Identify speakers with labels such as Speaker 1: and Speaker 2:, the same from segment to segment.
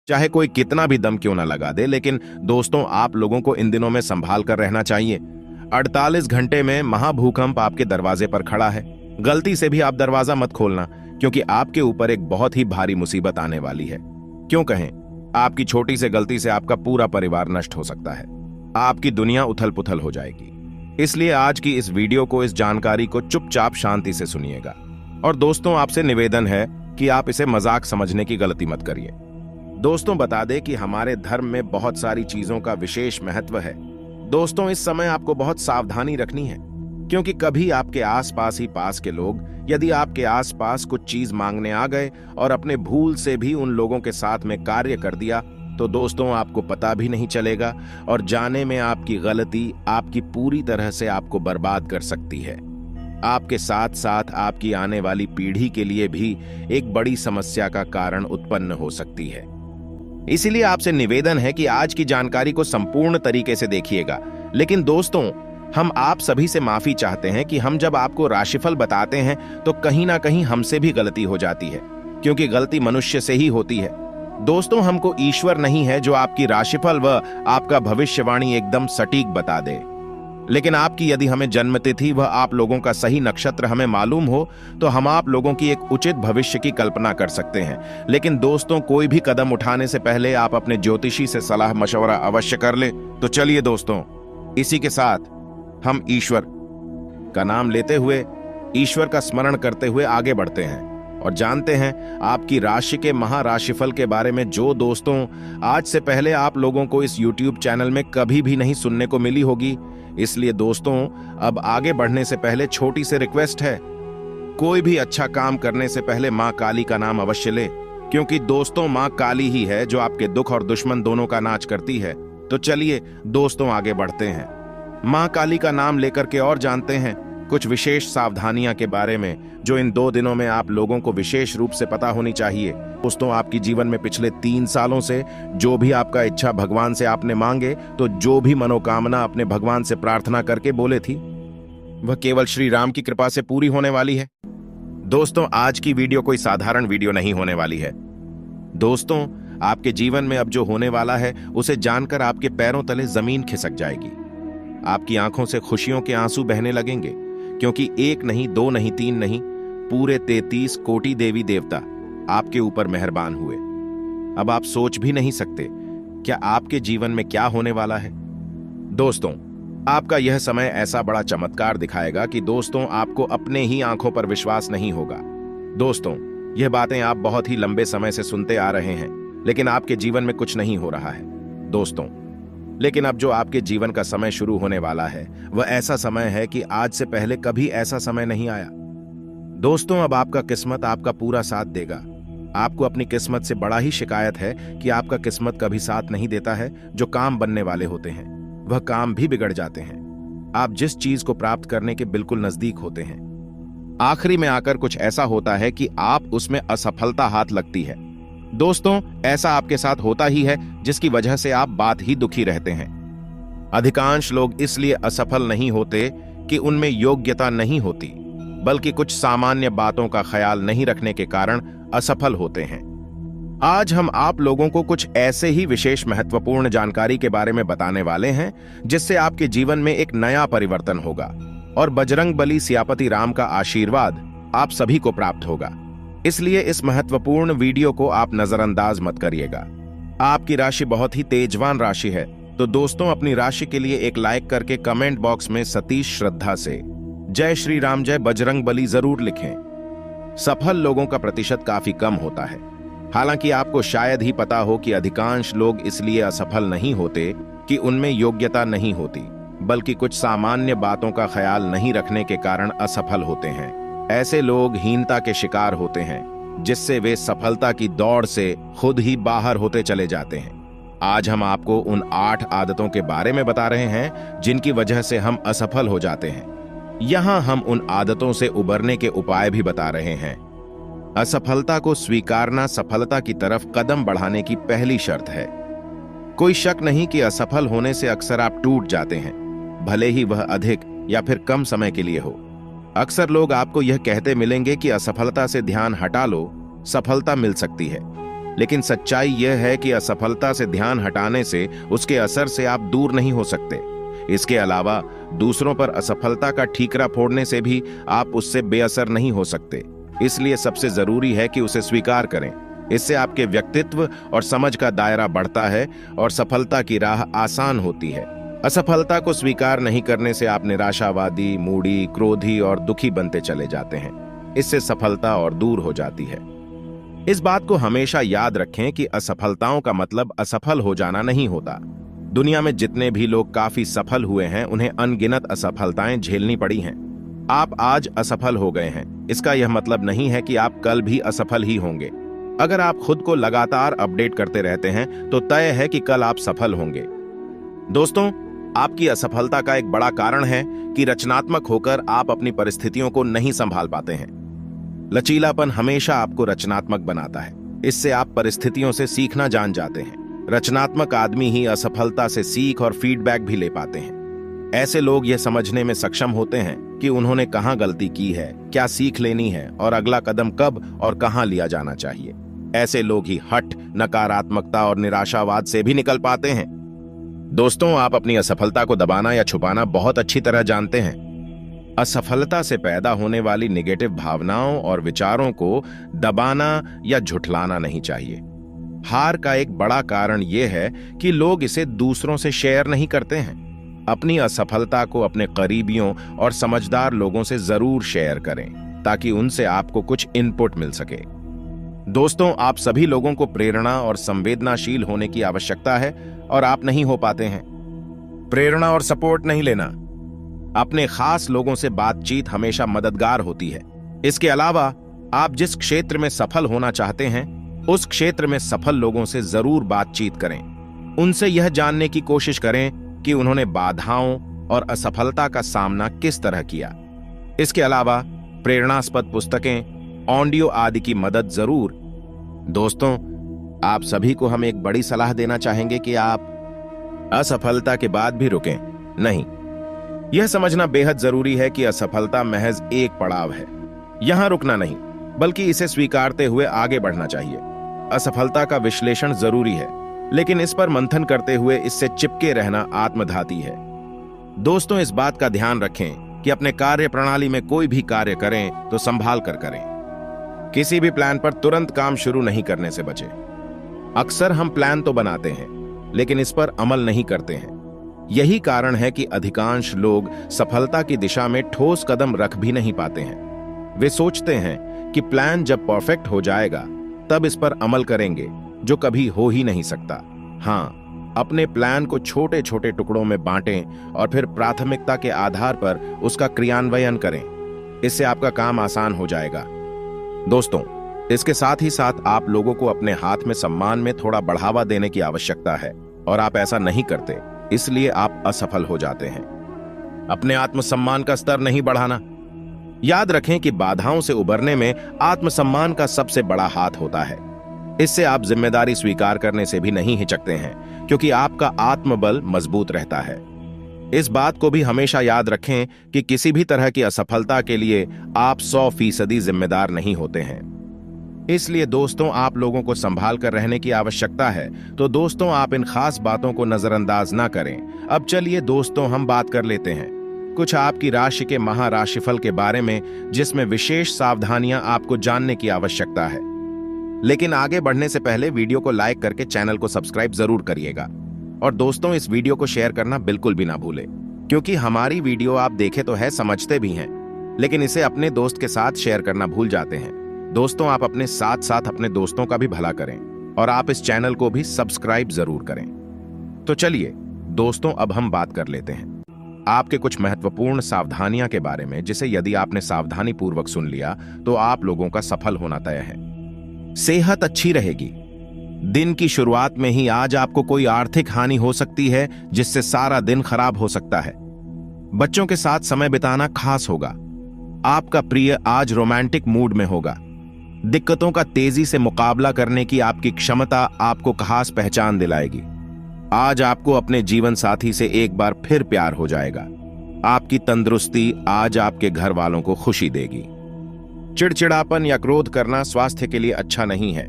Speaker 1: चाहे कोई कितना भी दम क्यों ना लगा दे, लेकिन दोस्तों आप लोगों को इन दिनों में संभाल कर रहना चाहिए। 48 घंटे में महाभूकंप आपके दरवाजे पर खड़ा है। गलती से भी आप दरवाजा मत खोलना, क्योंकि आपके ऊपर एक बहुत ही भारी मुसीबत आने वाली है। क्यों कहें, आपकी छोटी से गलती से आपका पूरा परिवार नष्ट हो सकता है। आपकी दुनिया उथल पुथल हो जाएगी। इसलिए आज की इस वीडियो को, इस जानकारी को चुपचाप शांति से सुनिएगा। और दोस्तों आपसे निवेदन है कि आप इसे मजाक समझने की गलती मत करिए। दोस्तों बता दें कि हमारे धर्म में बहुत सारी चीजों का विशेष महत्व है। दोस्तों इस समय आपको बहुत सावधानी रखनी है, क्योंकि कभी आपके आसपास ही पास के लोग यदि आपके आसपास कुछ चीज मांगने आ गए और अपने भूल से भी उन लोगों के साथ में कार्य कर दिया, तो दोस्तों आपको पता भी नहीं चलेगा और जाने में आपकी गलती आपकी पूरी तरह से आपको बर्बाद कर सकती है। आपके साथ साथ आपकी आने वाली पीढ़ी के लिए भी एक बड़ी समस्या का कारण उत्पन्न हो सकती है। इसीलिए आपसे निवेदन है कि आज की जानकारी को संपूर्ण तरीके से देखिएगा। लेकिन दोस्तों हम आप सभी से माफी चाहते हैं कि हम जब आपको राशिफल बताते हैं तो कहीं ना कहीं हमसे भी गलती हो जाती है, क्योंकि गलती मनुष्य से ही होती है। दोस्तों हमको ईश्वर नहीं है जो आपकी राशिफल व आपका भविष्यवाणी एकदम सटीक बता दे, लेकिन आपकी यदि हमें जन्मतिथि व आप लोगों का सही नक्षत्र हमें मालूम हो तो हम आप लोगों की एक उचित भविष्य की कल्पना कर सकते हैं। लेकिन दोस्तों कोई भी कदम उठाने से पहले आप अपने ज्योतिषी से सलाह मशवरा अवश्य कर ले। तो चलिए दोस्तों, इसी के साथ हम ईश्वर का नाम लेते हुए, ईश्वर का स्मरण करते हुए आगे बढ़ते हैं और जानते हैं आपकी राशि के महाराशिफल के बारे में, जो दोस्तों आज से पहले आप लोगों को इस YouTube चैनल में कभी भी नहीं सुनने को मिली होगी। इसलिए दोस्तों अब आगे बढ़ने से पहले छोटी सी रिक्वेस्ट है, कोई भी अच्छा काम करने से पहले माँ काली का नाम अवश्य ले, क्योंकि दोस्तों माँ काली ही है जो आपके दुख और दुश्मन दोनों का नाश करती है। तो चलिए दोस्तों आगे बढ़ते हैं, माँ काली का नाम लेकर के और जानते हैं कुछ विशेष सावधानियां के बारे में, जो इन 2 दिनों में आप लोगों को विशेष रूप से पता होनी चाहिए। दोस्तों आपकी जीवन में पिछले 3 सालों से जो भी आपका इच्छा भगवान से आपने मांगे, तो जो भी मनोकामना अपने भगवान से प्रार्थना करके बोले थी, वह केवल श्री राम की कृपा से पूरी होने वाली है। दोस्तों आज की वीडियो कोई साधारण वीडियो नहीं होने वाली है। दोस्तों आपके जीवन में अब जो होने वाला है उसे जानकर आपके पैरों तले जमीन खिसक जाएगी। आपकी आंखों से खुशियों के आंसू बहने लगेंगे, क्योंकि 1 नहीं 2 नहीं 3 नहीं, पूरे 33 कोटि देवी देवता आपके ऊपर मेहरबान हुए। अब आप सोच भी नहीं सकते क्या आपके जीवन में क्या होने वाला है। दोस्तों आपका यह समय ऐसा बड़ा चमत्कार दिखाएगा कि दोस्तों आपको अपने ही आंखों पर विश्वास नहीं होगा। दोस्तों यह बातें आप बहुत ही लंबे समय से सुनते आ रहे हैं, लेकिन आपके जीवन में कुछ नहीं हो रहा है। दोस्तों लेकिन अब जो आपके जीवन का समय शुरू होने वाला है वह ऐसा समय है कि आज से पहले कभी ऐसा समय नहीं आया। दोस्तों अब आपका किस्मत आपका पूरा साथ देगा। आपको अपनी किस्मत से बड़ा ही शिकायत है कि आपका किस्मत कभी साथ नहीं देता है। जो काम बनने वाले होते हैं वह काम भी बिगड़ जाते हैं। आप जिस चीज को प्राप्त करने के बिल्कुल नजदीक होते हैं, आखिरी में आकर कुछ ऐसा होता है कि आप उसमें असफलता हाथ लगती है। दोस्तों ऐसा आपके साथ होता ही है, जिसकी वजह से आप बात ही दुखी रहते हैं। अधिकांश लोग इसलिए असफल नहीं होते कि उनमें योग्यता नहीं होती, बल्कि कुछ सामान्य बातों का ख्याल नहीं रखने के कारण असफल होते हैं। आज हम आप लोगों को कुछ ऐसे ही विशेष महत्वपूर्ण जानकारी के बारे में बताने वाले हैं, जिससे आपके जीवन में एक नया परिवर्तन होगा और बजरंग बली सियापति राम का आशीर्वाद आप सभी को प्राप्त होगा। इसलिए इस महत्वपूर्ण वीडियो को आप नजरअंदाज मत करिएगा। आपकी राशि बहुत ही तेजवान राशि है, तो दोस्तों अपनी राशि के लिए एक लाइक करके कमेंट बॉक्स में सतीश श्रद्धा से जय श्री राम जय बजरंग बली जरूर लिखें। सफल लोगों का प्रतिशत काफी कम होता है। हालांकि आपको शायद ही पता हो कि अधिकांश लोग इसलिए असफल नहीं होते कि उनमें योग्यता नहीं होती, बल्कि कुछ सामान्य बातों का ख्याल नहीं रखने के कारण असफल होते हैं। ऐसे लोग हीनता के शिकार होते हैं, जिससे वे सफलता की दौड़ से खुद ही बाहर होते चले जाते हैं। आज हम आपको उन 8 आदतों के बारे में बता रहे हैं जिनकी वजह से हम असफल हो जाते हैं। यहाँ हम उन आदतों से उबरने के उपाय भी बता रहे हैं। असफलता को स्वीकारना सफलता की तरफ कदम बढ़ाने की पहली शर्त है। कोई शक नहीं कि असफल होने से अक्सर आप टूट जाते हैं, भले ही वह अधिक या फिर कम समय के लिए हो। अक्सर लोग आपको यह कहते मिलेंगे कि असफलता से ध्यान हटा लो, सफलता मिल सकती है। लेकिन सच्चाई यह है कि असफलता से ध्यान हटाने से उसके असर से आप दूर नहीं हो सकते। इसके अलावा दूसरों पर असफलता का ठीकरा फोड़ने से भी आप उससे बेअसर नहीं हो सकते। इसलिए सबसे जरूरी है कि उसे स्वीकार करें। इससे आपके व्यक्तित्व और समझ का दायरा बढ़ता है और सफलता की राह आसान होती है। असफलता को स्वीकार नहीं करने से आप निराशावादी, मूडी, क्रोधी और दुखी बनते चले जाते हैं। इससे सफलता और दूर हो जाती है। इस बात को हमेशा याद रखें कि असफलताओं का मतलब असफल हो जाना नहीं होता। दुनिया में जितने भी लोग काफी सफल हुए हैं, उन्हें अनगिनत असफलताएं झेलनी पड़ी हैं। आप आज असफल हो गए हैं, इसका यह मतलब नहीं है कि आप कल भी असफल ही होंगे। अगर आप खुद को लगातार अपडेट करते रहते हैं तो तय है कि कल आप सफल होंगे। दोस्तों, आपकी असफलता का एक बड़ा कारण है कि रचनात्मक होकर आप अपनी परिस्थितियों को नहीं संभाल पाते हैं। लचीलापन हमेशा आपको रचनात्मक बनाता है। इससे आप परिस्थितियों से सीखना जान जाते हैं। रचनात्मक आदमी ही असफलता से सीख और फीडबैक भी ले पाते हैं। ऐसे लोग यह समझने में सक्षम होते हैं कि उन्होंने कहां गलती की है, क्या सीख लेनी है और अगला कदम कब और कहां लिया जाना चाहिए। ऐसे लोग ही हठ, नकारात्मकता और निराशावाद से भी निकल पाते हैं। दोस्तों, आप अपनी असफलता को दबाना या छुपाना बहुत अच्छी तरह जानते हैं। असफलता से पैदा होने वाली नेगेटिव भावनाओं और विचारों को दबाना या झुठलाना नहीं चाहिए। हार का एक बड़ा कारण यह है कि लोग इसे दूसरों से शेयर नहीं करते हैं। अपनी असफलता को अपने करीबियों और समझदार लोगों से जरूर शेयर करें ताकि उनसे आपको कुछ इनपुट मिल सके। दोस्तों, आप सभी लोगों को प्रेरणा और संवेदनाशील होने की आवश्यकता है और आप नहीं हो पाते हैं। प्रेरणा और सपोर्ट नहीं लेना। अपने खास लोगों से बातचीत हमेशा मददगार होती है। इसके अलावा आप जिस क्षेत्र में सफल होना चाहते हैं, उस क्षेत्र में सफल लोगों से जरूर बातचीत करें। उनसे यह जानने की कोशिश करें कि उन्होंने बाधाओं और असफलता का सामना किस तरह किया। इसके अलावा प्रेरणास्पद पुस्तकें, ऑडियो आदि की मदद जरूर। दोस्तों, आप सभी को हम एक बड़ी सलाह देना चाहेंगे कि आप असफलता के बाद भी रुकें नहीं। यह समझना बेहद जरूरी है कि असफलता महज एक पड़ाव है। यहां रुकना नहीं, बल्कि इसे स्वीकारते हुए आगे बढ़ना चाहिए। असफलता का विश्लेषण जरूरी है, लेकिन इस पर मंथन करते हुए इससे चिपके रहना आत्मघाती है। दोस्तों, इस बात का ध्यान रखें कि अपने कार्य प्रणाली में कोई भी कार्य करें तो संभाल कर करें। किसी भी प्लान पर तुरंत काम शुरू नहीं करने से बचें। अक्सर हम प्लान तो बनाते हैं, लेकिन इस पर अमल नहीं करते हैं। यही कारण है कि अधिकांश लोग सफलता की दिशा में ठोस कदम रख भी नहीं पाते हैं। वे सोचते हैं कि प्लान जब परफेक्ट हो जाएगा तब इस पर अमल करेंगे, जो कभी हो ही नहीं सकता। हाँ, अपने प्लान को छोटे छोटे टुकड़ों में बांटें और फिर प्राथमिकता के आधार पर उसका क्रियान्वयन करें। इससे आपका काम आसान हो जाएगा। दोस्तों, इसके साथ ही साथ आप लोगों को अपने हाथ में सम्मान में थोड़ा बढ़ावा देने की आवश्यकता है, और आप ऐसा नहीं करते, इसलिए आप असफल हो जाते हैं। अपने आत्मसम्मान का स्तर नहीं बढ़ाना। याद रखें कि बाधाओं से उबरने में आत्मसम्मान का सबसे बड़ा हाथ होता है। इससे आप जिम्मेदारी स्वीकार करने से भी नहीं हिचकते हैं, क्योंकि आपका आत्मबल मजबूत रहता है। इस बात को भी हमेशा याद रखें कि किसी भी तरह की असफलता के लिए आप 100% जिम्मेदार नहीं होते हैं। इसलिए दोस्तों, आप लोगों को संभाल कर रहने की आवश्यकता है। तो दोस्तों, आप इन खास बातों को नजरअंदाज ना करें। अब चलिए दोस्तों, हम बात कर लेते हैं कुछ आपकी राशि के महाराशिफल के बारे में, जिसमें विशेष सावधानियां आपको जानने की आवश्यकता है। लेकिन आगे बढ़ने से पहले वीडियो को लाइक करके चैनल को सब्सक्राइब जरूर करिएगा। और दोस्तों, इस वीडियो को शेयर करना बिल्कुल भी ना भूलें, क्योंकि हमारी वीडियो आप देखे तो है, समझते भी हैं, लेकिन इसे अपने दोस्त के साथ शेयर करना भूल जाते हैं। दोस्तों, आप अपने साथ साथ अपने दोस्तों का भी भला करें और आप इस चैनल को भी सब्सक्राइब जरूर करें। तो चलिए दोस्तों, अब हम बात कर लेते हैं आपके कुछ महत्वपूर्ण सावधानियां के बारे में, जिसे यदि आपने सावधानी पूर्वक सुन लिया तो आप लोगों का सफल होना तय है। सेहत अच्छी रहेगी। दिन की शुरुआत में ही आज आपको कोई आर्थिक हानि हो सकती है, जिससे सारा दिन खराब हो सकता है। बच्चों के साथ समय बिताना खास होगा। आपका प्रिय आज रोमांटिक मूड में होगा। दिक्कतों का तेजी से मुकाबला करने की आपकी क्षमता आपको खास पहचान दिलाएगी। आज आपको अपने जीवन साथी से एक बार फिर प्यार हो जाएगा। आपकी तंदुरुस्ती आज आपके घर वालों को खुशी देगी। चिड़चिड़ापन या क्रोध करना स्वास्थ्य के लिए अच्छा नहीं है।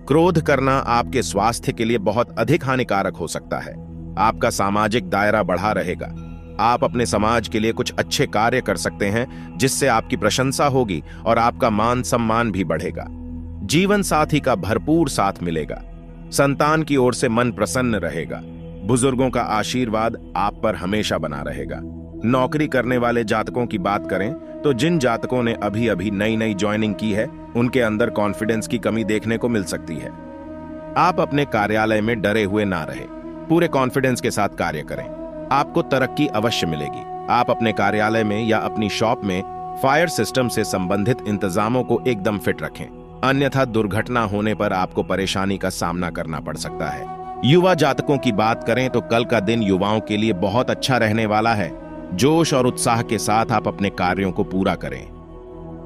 Speaker 1: क्रोध करना आपके स्वास्थ्य के लिए बहुत अधिक हानिकारक हो सकता है। आपका सामाजिक दायरा बढ़ा रहेगा। आप अपने समाज के लिए कुछ अच्छे कार्य कर सकते हैं जिससे आपकी प्रशंसा होगी और आपका मान सम्मान भी बढ़ेगा। जीवन साथी का भरपूर साथ मिलेगा। संतान की ओर से मन प्रसन्न रहेगा। बुजुर्गों का आशीर्वाद आप पर हमेशा बना रहेगा। नौकरी करने वाले जातकों की बात करें तो जिन जातकों ने अभी अभी नई नई ज्वाइनिंग की है उनके अंदर कॉन्फिडेंस की कमी देखने को मिल सकती है। आप अपने कार्यालय में डरे हुए ना रहे, पूरे कॉन्फिडेंस के साथ कार्य करें। आपको तरक्की अवश्य मिलेगी। आप अपने कार्यालय में या अपनी शॉप में फायर सिस्टम से संबंधित इंतजामों को एकदम फिट रखें, अन्यथा दुर्घटना होने पर आपको परेशानी का सामना करना पड़ सकता है। युवा जातकों की बात करें तो कल का दिन युवाओं के लिए बहुत अच्छा रहने वाला है। जोश और उत्साह के साथ आप अपने कार्यों को पूरा करें।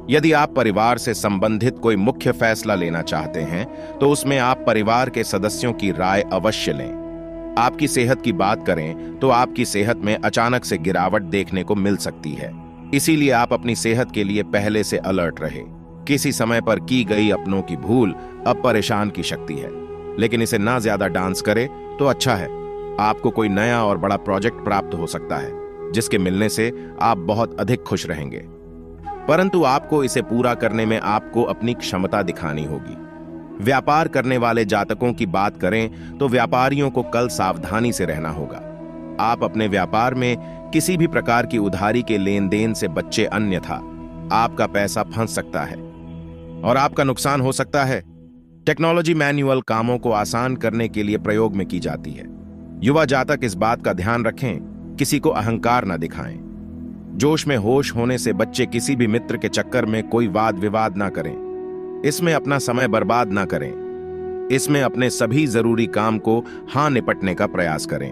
Speaker 1: यदि आप परिवार से संबंधित कोई मुख्य फैसला लेना चाहते हैं तो उसमें आप परिवार के सदस्यों की राय अवश्य लें। आपकी सेहत की बात करें तो आपकी सेहत में अचानक से गिरावट देखने को मिल सकती है, इसीलिए आप अपनी सेहत के लिए पहले से अलर्ट रहे। किसी समय पर की गई अपनों की भूल अब परेशान की शक्ति है, लेकिन इसे ना ज्यादा डांस करे तो अच्छा है। आपको कोई नया और बड़ा प्रोजेक्ट प्राप्त हो सकता है जिसके मिलने से आप बहुत अधिक खुश रहेंगे, परंतु आपको इसे पूरा करने में आपको अपनी क्षमता दिखानी होगी। व्यापार करने वाले जातकों की बात करें तो व्यापारियों को कल सावधानी से रहना होगा। आप अपने व्यापार में किसी भी प्रकार की उधारी के लेन देन से बच्चे, अन्यथा आपका पैसा फंस सकता है और आपका नुकसान हो सकता है। टेक्नोलॉजी मैनुअल कामों को आसान करने के लिए प्रयोग में की जाती है। युवा जातक इस बात का ध्यान रखें, किसी को अहंकार न दिखाएं। जोश में होश होने से बच्चे किसी भी मित्र के चक्कर में कोई वाद विवाद ना करें। इसमें अपना समय बर्बाद ना करें। इसमें अपने सभी जरूरी काम को निपटने का प्रयास करें।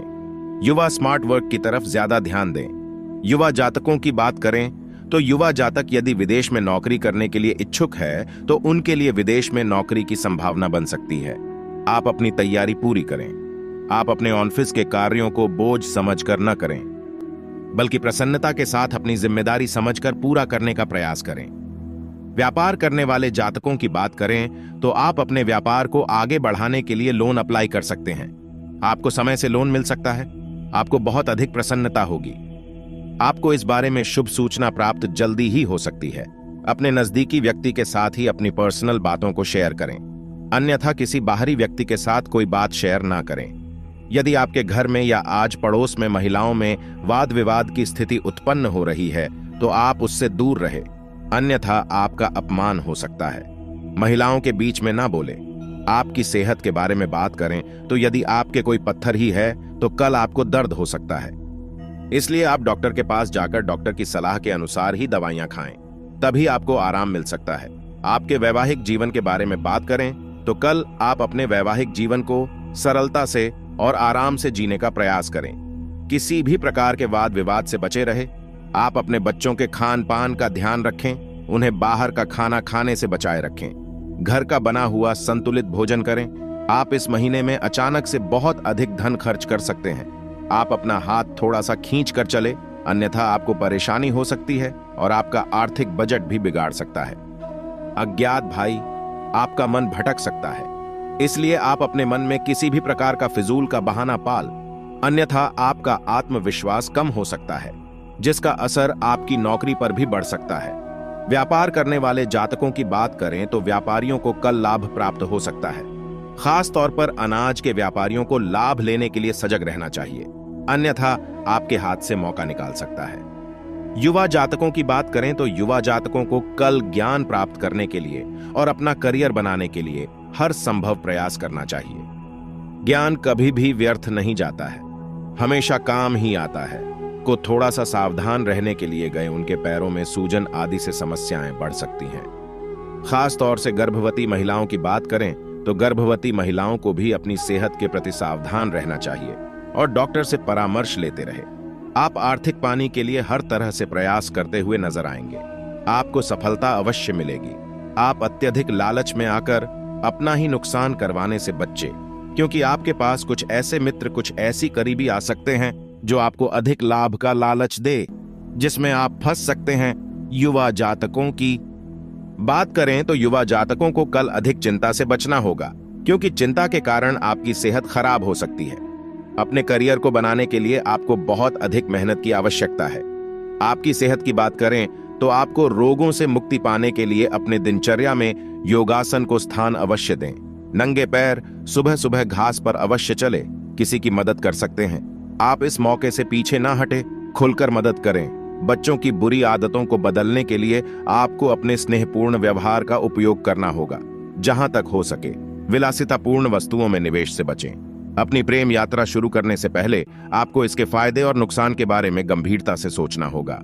Speaker 1: युवा स्मार्ट वर्क की तरफ ज्यादा ध्यान दें। युवा जातकों की बात करें तो युवा जातक यदि विदेश में नौकरी करने के लिए इच्छुक है तो उनके लिए विदेश में नौकरी की संभावना बन सकती है। आप अपनी तैयारी पूरी करें। आप अपने ऑफिस के कार्यों को बोझ समझकर न करें, बल्कि प्रसन्नता के साथ अपनी जिम्मेदारी समझकर पूरा करने का प्रयास करें। व्यापार करने वाले जातकों की बात करें तो आप अपने व्यापार को आगे बढ़ाने के लिए लोन अप्लाई कर सकते हैं। आपको समय से लोन मिल सकता है। आपको बहुत अधिक प्रसन्नता होगी। आपको इस बारे में शुभ सूचना प्राप्त जल्दी ही हो सकती है। अपने नजदीकी व्यक्ति के साथ ही अपनी पर्सनल बातों को शेयर करें, अन्यथा किसी बाहरी व्यक्ति के साथ कोई बात शेयर ना करें। यदि आपके घर में या आज पड़ोस में महिलाओं में वाद विवाद की स्थिति उत्पन्न हो रही है तो आप उससे दूर रहे, अन्यथा आपका अपमान हो सकता है। महिलाओं के बीच में ना बोले। आपकी सेहत के बारे में बात करें तो यदि आपके कोई पत्थर ही है तो कल आपको दर्द हो सकता है, इसलिए आप डॉक्टर के पास जाकर डॉक्टर की सलाह के अनुसार ही दवाइयां खाएं, तभी आपको आराम मिल सकता है। आपके वैवाहिक जीवन के बारे में बात करें तो कल आप अपने वैवाहिक जीवन को सरलता से और आराम से जीने का प्रयास करें। किसी भी प्रकार के वाद विवाद से बचे रहे। आप अपने बच्चों के खान पान का ध्यान रखें, उन्हें बाहर का खाना खाने से बचाए रखें। घर का बना हुआ संतुलित भोजन करें। आप इस महीने में अचानक से बहुत अधिक धन खर्च कर सकते हैं। आप अपना हाथ थोड़ा सा खींच कर चले, अन्यथा आपको परेशानी हो सकती है और आपका आर्थिक बजट भी बिगाड़ सकता है। अज्ञात भाई, आपका मन भटक सकता है, इसलिए आप अपने मन में किसी भी प्रकार का फिजूल का बहाना पाल, अन्यथा आपका आत्मविश्वास कम हो सकता है, जिसका असर आपकी नौकरी पर भी बढ़ सकता है। व्यापार करने वाले जातकों की बात करें तो व्यापारियों को कल लाभ प्राप्त हो सकता है। खास तौर पर अनाज के व्यापारियों को लाभ लेने के लिए सजग रहना चाहिए, अन्यथा आपके हाथ से मौका निकाल सकता है। युवा जातकों की बात करें तो युवा जातकों को कल ज्ञान प्राप्त करने के लिए और अपना करियर बनाने के लिए हर संभव प्रयास करना चाहिए। ज्ञान कभी भी व्यर्थ नहीं जाता है, हमेशा काम ही आता है। को थोड़ा सा सावधान रहने के लिए गए उनके पैरों में सूजन आदि से समस्याएं बढ़ सकती हैं। खास तौर से गर्भवती महिलाओं की बात करें तो गर्भवती महिलाओं को भी अपनी सेहत के प्रति सावधान रहना चाहिए और डॉक्टर से परामर्श लेते रहे। आप आर्थिक पाने के लिए हर तरह से प्रयास करते हुए नजर आएंगे। आपको सफलता अवश्य मिलेगी। आप अत्यधिक लालच में आकर अपना ही नुकसान करवाने से बच्चे, क्योंकि आपके पास कुछ ऐसे मित्र, कुछ ऐसी करीबी आ सकते हैं जो आपको अधिक लाभ का लालच दे, जिसमें आप फंस सकते हैं। युवा जातकों की बात करें तो युवा जातकों को कल अधिक चिंता से बचना होगा। क्योंकि चिंता के कारण आपकी सेहत खराब हो सकती है। अपने करियर को बनाने के लिए आपको बहुत अधिक मेहनत की आवश्यकता है। आपकी सेहत की बात करें तो आपको रोगों से मुक्ति पाने के लिए अपने दिनचर्या में योगासन को स्थान अवश्य दें। नंगे पैर सुबह सुबह घास पर अवश्य चले, किसी की मदद कर सकते हैं। आप इस मौके से पीछे ना हटे, खुलकर मदद करें। बच्चों की बुरी आदतों को बदलने के लिए आपको अपने स्नेहपूर्ण व्यवहार का उपयोग करना होगा। जहां तक हो सके विलासितापूर्ण वस्तुओं में निवेश से बचें। अपनी प्रेम यात्रा शुरू करने से पहले आपको इसके फायदे और नुकसान के बारे में गंभीरता से सोचना होगा।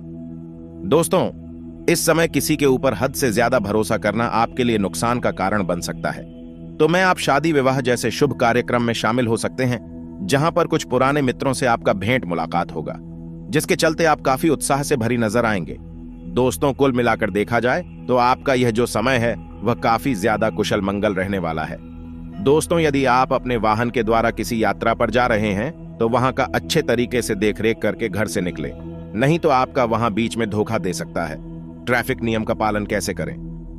Speaker 1: दोस्तों, इस समय किसी के ऊपर हद से ज्यादा भरोसा करना आपके लिए नुकसान का कारण बन सकता है। तो मैं आप शादी विवाह जैसे शुभ कार्यक्रम में शामिल हो सकते हैं, जहां पर कुछ पुराने मित्रों से आपका भेंट मुलाकात होगा, जिसके चलते आप काफी उत्साह से भरी नजर आएंगे। दोस्तों, कुल मिलाकर देखा जाए तो आपका यह जो समय है वह काफी ज्यादा कुशल मंगल रहने वाला है। दोस्तों, यदि आप अपने वाहन के द्वारा किसी यात्रा पर जा रहे हैं तो वहां का अच्छे तरीके से देखरेख करके घर से निकलें, नहीं तो आपका वहां बीच में धोखा दे सकता है। ट्रैफिक नियम का पालन कैसे करें,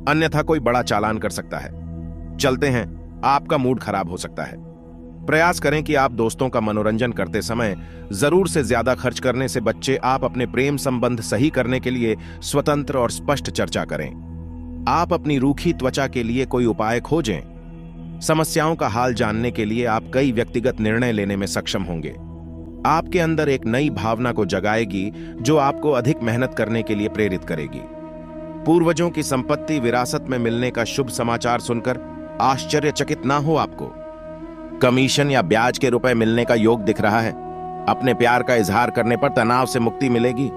Speaker 1: अन्यथा कोई बड़ा चालान कर सकता है। चलते हैं, आपका मूड खराब हो सकता है। प्रयास करें कि आप दोस्तों का मनोरंजन करते समय जरूर से ज्यादा खर्च करने से बच्चे आप अपने प्रेम संबंध सही करने के लिए स्वतंत्र और स्पष्ट चर्चा करें। आप अपनी रूखी त्वचा के लिए कोई उपाय खोजें। समस्याओं का हाल जानने के लिए आप कई व्यक्तिगत निर्णय लेने में सक्षम होंगे। आपके अंदर एक नई भावना को जगाएगी जो आपको अधिक मेहनत करने के लिए प्रेरित करेगी। पूर्वजों की संपत्ति विरासत में मिलने का शुभ समाचार सुनकर आश्चर्यचकित ना हो आपको। कमीशन या ब्याज के रुपए मिलने का योग दिख रहा है। अपने प्यार का इजहार करने पर तनाव से मुक्ति मिलेगी।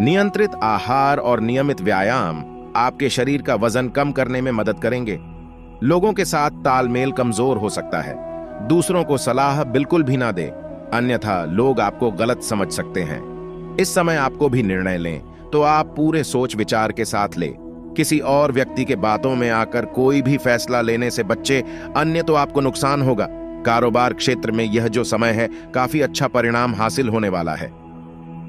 Speaker 1: नियंत्रित आहार और नियमित व्यायाम आपके शरीर का वजन कम करने में मदद करेंगे। लोगों के साथ तालमेल कमजोर हो सकता है। दूसरों को सलाह बिल्कुल भी ना दें, अन्यथा लोग आपको गलत समझ सकते हैं। इस समय आपको भी निर्णय लें तो आप पूरे सोच विचार के साथ लें। किसी और व्यक्ति के बातों में आकर कोई भी फैसला लेने से बच्चे, अन्य तो आपको नुकसान होगा। कारोबार क्षेत्र में यह जो समय है काफी अच्छा परिणाम हासिल होने वाला है।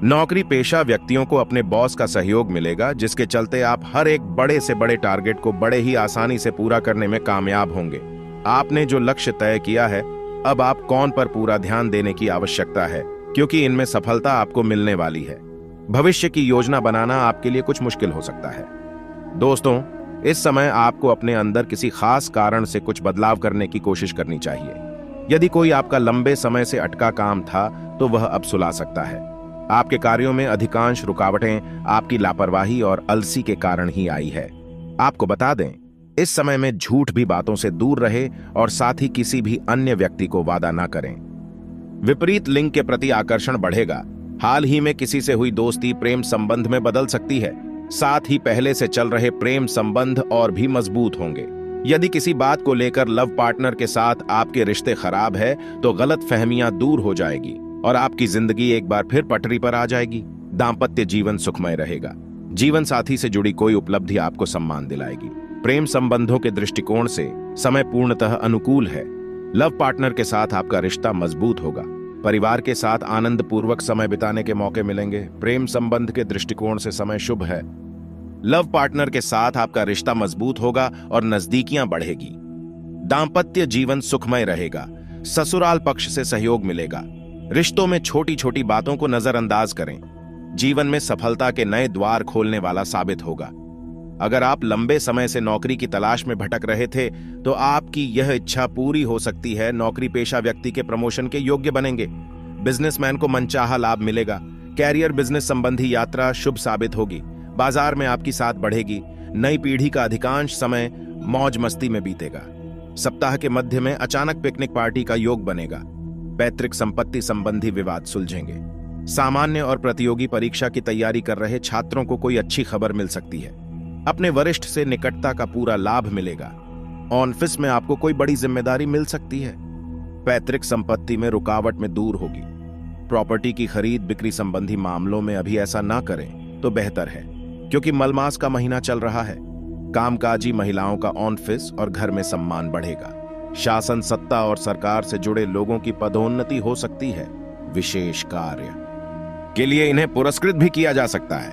Speaker 1: नौकरी पेशा व्यक्तियों को अपने बॉस का सहयोग मिलेगा, जिसके चलते आप हर एक बड़े से बड़े टारगेट को बड़े ही आसानी से पूरा करने में कामयाब होंगे। आपने जो लक्ष्य तय किया है, अब आप कौन पर पूरा ध्यान देने की आवश्यकता है, क्योंकि इनमें सफलता आपको मिलने वाली है। भविष्य की योजना बनाना आपके लिए कुछ मुश्किल हो सकता है। दोस्तों, इस समय आपको अपने अंदर किसी खास कारण से कुछ बदलाव करने की कोशिश करनी चाहिए। यदि कोई आपका लंबे समय से अटका काम था तो वह अब सुलझ सकता है। आपके कार्यों में अधिकांश रुकावटें आपकी लापरवाही और अलसी के कारण ही आई है। आपको बता दें, इस समय में झूठ भी बातों से दूर रहे और साथ ही किसी भी अन्य व्यक्ति को वादा ना करें। विपरीत लिंग के प्रति आकर्षण बढ़ेगा। हाल ही में किसी से हुई दोस्ती प्रेम संबंध में बदल सकती है। साथ ही पहले से चल रहे प्रेम संबंध और भी मजबूत होंगे। यदि किसी बात को लेकर लव पार्टनर के साथ आपके रिश्ते खराब है तो गलत फहमियां दूर हो जाएगी और आपकी जिंदगी एक बार फिर पटरी पर आ जाएगी। दाम्पत्य जीवन सुखमय रहेगा। जीवन साथी से जुड़ी कोई उपलब्धि आपको सम्मान दिलाएगी। प्रेम संबंधों के दृष्टिकोण से समय पूर्णतः अनुकूल है। लव पार्टनर के साथ आपका रिश्ता मजबूत होगा। परिवार के साथ आनंद पूर्वक समय बिताने के मौके मिलेंगे। प्रेम संबंध के दृष्टिकोण से समय शुभ है। लव पार्टनर के साथ आपका रिश्ता मजबूत होगा और नजदीकियां बढ़ेगी। दाम्पत्य जीवन सुखमय रहेगा। ससुराल पक्ष से सहयोग मिलेगा। रिश्तों में छोटी छोटी बातों को नजरअंदाज करें। जीवन में सफलता के नए द्वार खोलने वाला साबित होगा। अगर आप लंबे समय से नौकरी की तलाश में भटक रहे थे तो आपकी यह इच्छा पूरी हो सकती है। नौकरी पेशा व्यक्ति के प्रमोशन के योग्य बनेंगे। बिजनेसमैन को मनचाहा लाभ मिलेगा। कैरियर बिजनेस संबंधी यात्रा शुभ साबित होगी। बाजार में आपकी साथ बढ़ेगी। नई पीढ़ी का अधिकांश समय मौज मस्ती में बीतेगा। सप्ताह के मध्य में अचानक पिकनिक पार्टी का योग बनेगा। पैतृक संपत्ति संबंधी विवाद सुलझेंगे। सामान्य और प्रतियोगी परीक्षा की तैयारी कर रहे छात्रों को कोई अच्छी खबर मिल सकती है। अपने वरिष्ठ से निकटता का पूरा लाभ मिलेगा। ऑफिस में आपको कोई बड़ी जिम्मेदारी मिल सकती है। पैतृक संपत्ति में रुकावट में दूर होगी। प्रॉपर्टी की खरीद बिक्री संबंधी मामलों में अभी ऐसा ना करें तो बेहतर है, क्योंकि मलमास का महीना चल रहा है। कामकाजी महिलाओं का ऑफिस और घर में सम्मान बढ़ेगा। शासन सत्ता और सरकार से जुड़े लोगों की पदोन्नति हो सकती है। विशेष कार्य के लिए इन्हें पुरस्कृत भी किया जा सकता है।